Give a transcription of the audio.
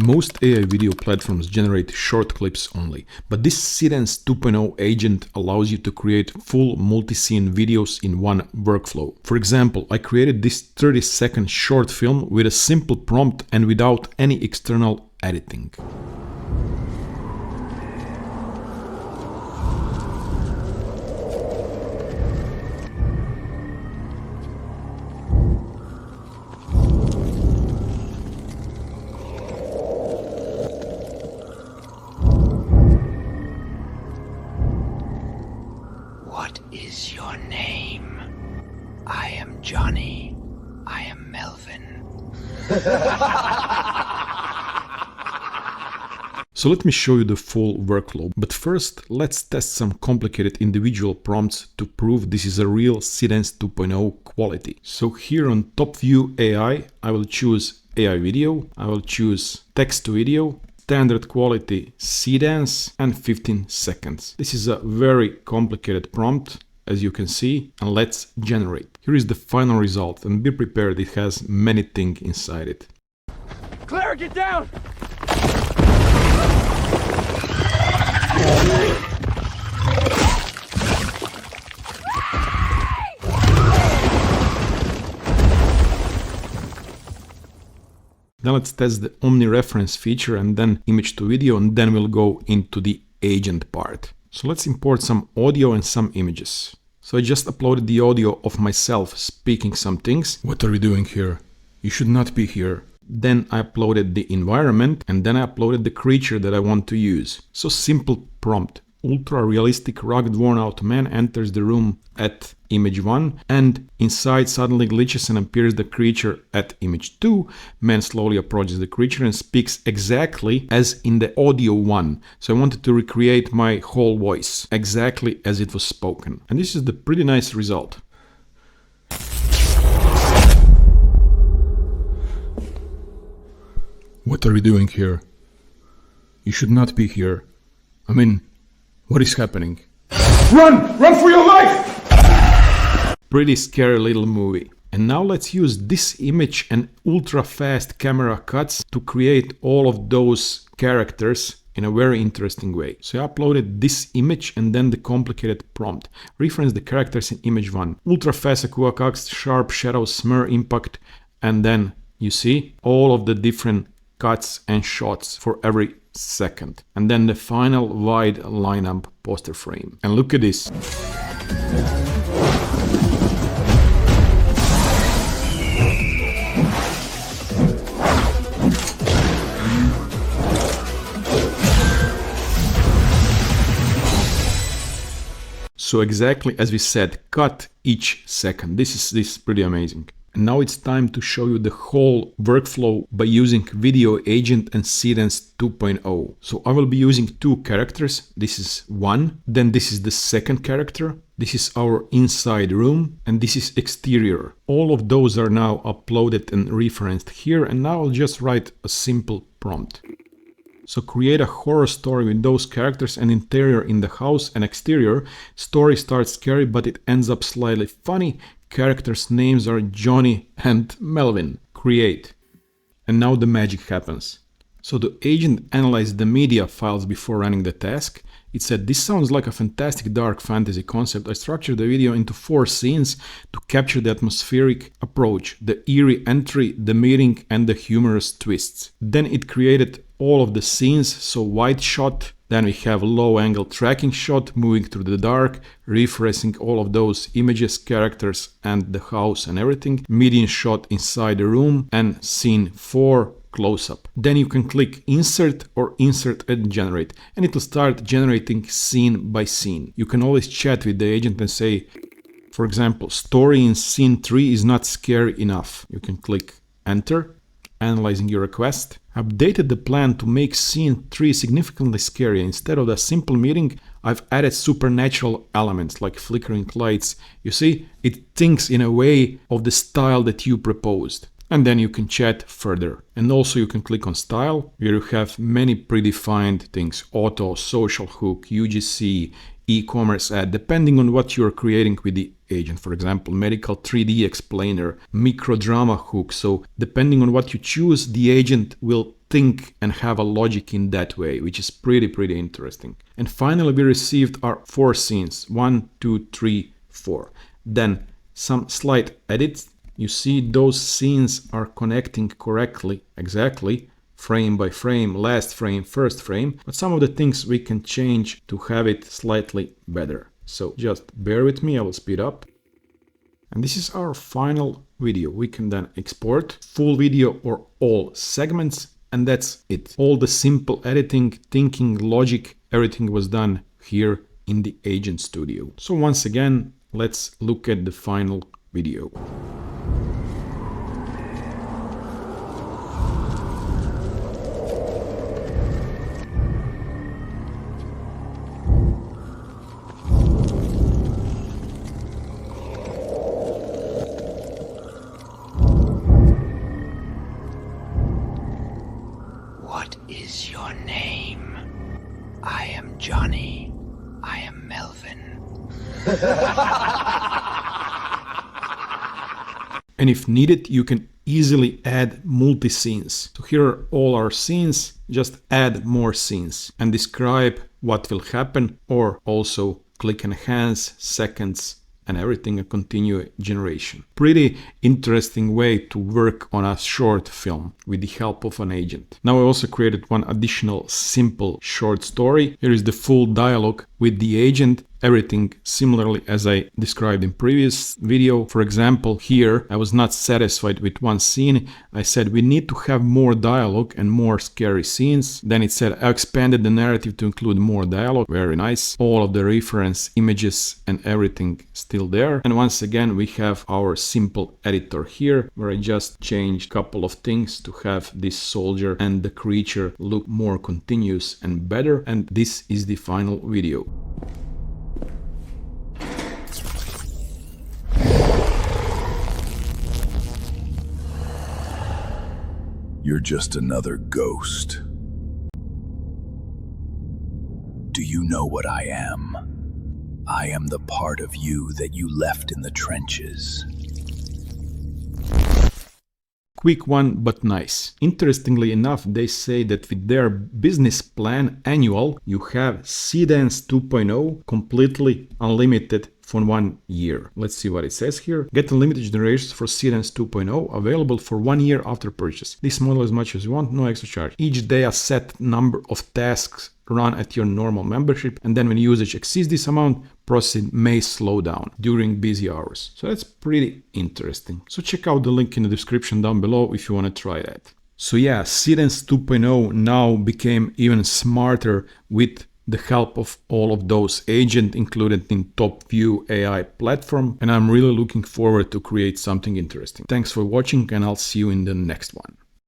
Most AI video platforms generate short clips only, but this SEEDANCE 2.0 agent allows you to create full multi-scene videos in one workflow. For example, I created this 30-second short film with a simple prompt and without any external editing. What is your name? I am Johnny. I am Melvin. So let me show you the full workflow, but first let's test some complicated individual prompts to prove this is a real SEEDANCE 2.0 quality. So here on Topview AI, I will choose AI video, I will choose text to video, standard quality SEEDANCE and 15 seconds. This is a very complicated prompt, as you can see, and let's generate. Here is the final result, and be prepared, it has many things inside it. Claire, get down! Now let's test the Omni-Reference feature and then image to video, and then we'll go into the agent part. So let's import some audio and some images. So I just uploaded the audio of myself speaking some things. What are you doing here? You should not be here. Then I uploaded the environment and then I uploaded the creature that I want to use. So simple prompt. Ultra realistic rugged worn out man enters the room at image 1 and inside suddenly glitches and appears the creature at image 2. Man slowly approaches the creature and speaks exactly as in the audio 1. So I wanted to recreate my whole voice exactly as it was spoken. And this is the pretty nice result. What are you doing here? You should not be here. I mean, what is happening? Run! Run for your life! Pretty scary little movie. And now let's use this image and ultra fast camera cuts to create all of those characters in a very interesting way. So I uploaded this image and then the complicated prompt. Reference the characters in image 1. Ultra fast aqua cuts, sharp shadows, smear impact, and then you see all of the different cuts and shots for every second. And then the final wide lineup poster frame. And look at this. So exactly as we said, cut each second. This is pretty amazing. And now it's time to show you the whole workflow by using Video Agent and SEEDANCE 2.0. So I will be using two characters. This is one, then this is the second character. This is our inside room, and this is exterior. All of those are now uploaded and referenced here, and now I'll just write a simple prompt. So create a horror story with those characters and interior in the house and exterior. Story starts scary, but it ends up slightly funny. Characters' names are Johnny and Melvin. Create. And now the magic happens. So the agent analyzed the media files before running the task. It said, this sounds like a fantastic dark fantasy concept. I structured the video into 4 scenes to capture the atmospheric approach, the eerie entry, the meeting, and the humorous twists. Then it created all of the scenes, so wide shot, then we have low angle tracking shot moving through the dark, refreshing all of those images, characters and the house and everything, median shot inside the room, and scene 4 close-up. Then you can click insert or insert and generate, and it will start generating scene by scene. You can always chat with the agent and say, for example, story in scene 3 is not scary enough. You can click enter, analyzing your request. Updated the plan to make scene 3 significantly scarier. Instead of a simple meeting, I've added supernatural elements like flickering lights. You see, it thinks in a way of the style that you proposed. And then you can chat further. And also you can click on style, where you have many predefined things: auto, social hook, UGC, e-commerce ad, depending on what you're creating with the agent. For example, medical 3D explainer, microdrama hook. So depending on what you choose, the agent will think and have a logic in that way, which is pretty interesting. And finally, we received our 4 scenes, 1, 2, 3, 4. Then some slight edits. You see those scenes are connecting correctly, exactly, frame by frame, last frame, first frame, but some of the things we can change to have it slightly better. So just bear with me, I will speed up. And this is our final video. We can then export full video or all segments, and that's it. All the simple editing, thinking, logic, everything was done here in the Agent Studio. So once again, let's look at the final video. What is your name? I am Johnny. I am Melvin. And if needed, you can easily add multi-scenes. So here are all our scenes, just add more scenes and describe what will happen, or also click enhance, seconds, and everything, a continue generation. Pretty interesting way to work on a short film with the help of an agent. Now I also created one additional simple short story. Here is the full dialogue with the agent, everything similarly as I described in previous video. For example, here I was not satisfied with one scene. I said we need to have more dialogue and more scary scenes. Then it said I expanded the narrative to include more dialogue. Very nice. All of the reference images and everything still there. And once again we have our simple editor here where I just changed a couple of things to have this soldier and the creature look more continuous and better. And this is the final video. You're just another ghost. Do you know what I am? I am the part of you that you left in the trenches. Quick one, but nice. Interestingly enough, they say that with their business plan annual, you have SEEDANCE 2.0 completely unlimited for 1 year. Let's see what it says here. Get unlimited generations for SEEDANCE 2.0 available for 1 year after purchase. This model as much as you want, no extra charge. Each day a set number of tasks run at your normal membership, and then when usage exceeds this amount, processing may slow down during busy hours. So that's pretty interesting. So check out the link in the description down below if you want to try that. So yeah, SEEDANCE 2.0 now became even smarter with the help of all of those agents included in Topview AI platform, and I'm really looking forward to create something interesting. Thanks for watching, and I'll see you in the next one.